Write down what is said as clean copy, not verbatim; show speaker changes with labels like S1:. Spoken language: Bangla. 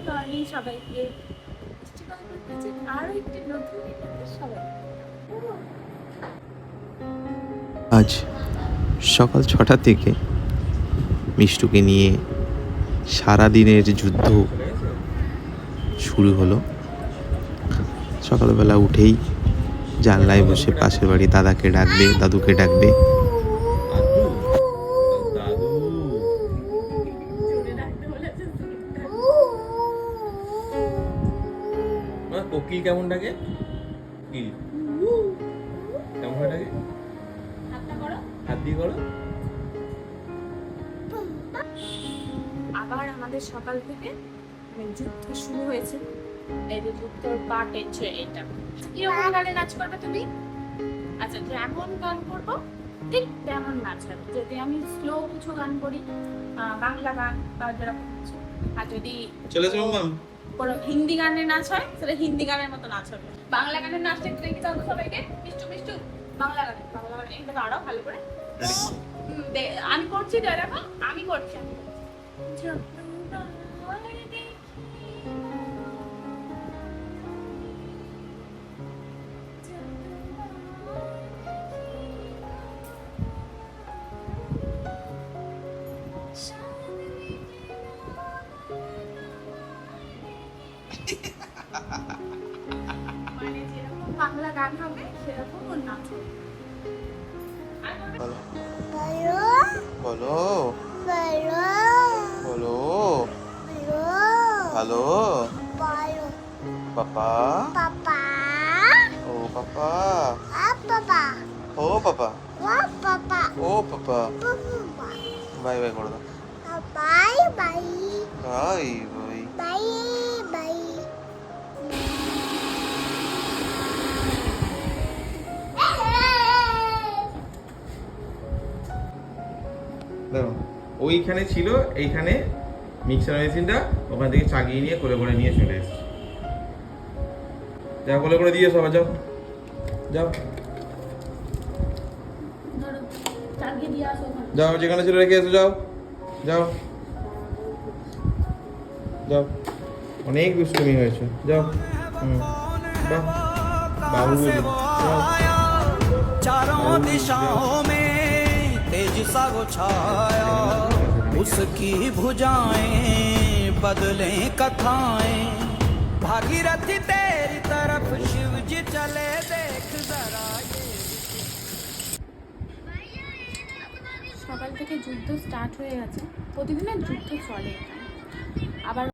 S1: মর্নিং সবাইকে। আরো একটি নতুন সবাই।
S2: আজ সকাল 6টা থেকে মিষ্টুকে নিয়ে সারাদিনের যুদ্ধ শুরু হলো। সকালবেলা উঠেই জানলায় বসে পাশের বাড়ি দাদাকে ডাকবে, দাদুকে ডাকবে।
S3: কোকিল কেমন ডাকে? কোকিল কেমন ডাকে? হাত দিয়ে করো।
S1: আবার আমাদের সকাল থেকে যুদ্ধ শুরু হয়েছে। এই যে যুদ্ধর পার্ট হচ্ছে এটা। কিরকম গানে নাচ করবে তুমি? আচ্ছা, যেমন গান করবো ঠিক তেমন নাচ হবে। যদি আমি স্লো কিছু গান করি, বাংলা গান বা যেরকম কিছু, আর যদি কোনো হিন্দি গানের নাচ হয় তাহলে হিন্দি গানের মতো নাচ হবে। বাংলা গানের নাচটা একটু দেখতে চাবো সবাইকে। মিষ্টু মিষ্টু বাংলা গান এটা আরো ভালো করে। আমি করছি তো, দেখো আমি করছি। মানে যেরকম বাংলা গান হবে সেরকম ওর নাচ হবে।
S2: বলো বলো হ্যালো পাপা ও পাপা ও পাপা ও পাপা বাই বাই করে দাও। বাই বাই
S3: দেখো ওইখানে ছিল, এইখানে মিক্সার মেশিনটা, ওখান থেকে চাগিয়ে নিয়ে করে করে নিয়ে চলে এসেছে। যা বলে করে দিয়ে সবাই যাও যাও যাও, যেখানে ছিল রেখে এসো, যাও যাও যাও। অনেক দুষ্টুমি হয়েছে, যাও। বাহ বাবু
S4: चारों दिशाओं में तेज सा वो छाया, उसकी भुजाएं बदलें कथाएं, भागीरथी तेरी तरफ शिव जी चले देख जरा।
S1: সকাল থেকে যুদ্ধ স্টার্ট হয়ে গেছে। প্রতিদিনের যুদ্ধ চলে। আবার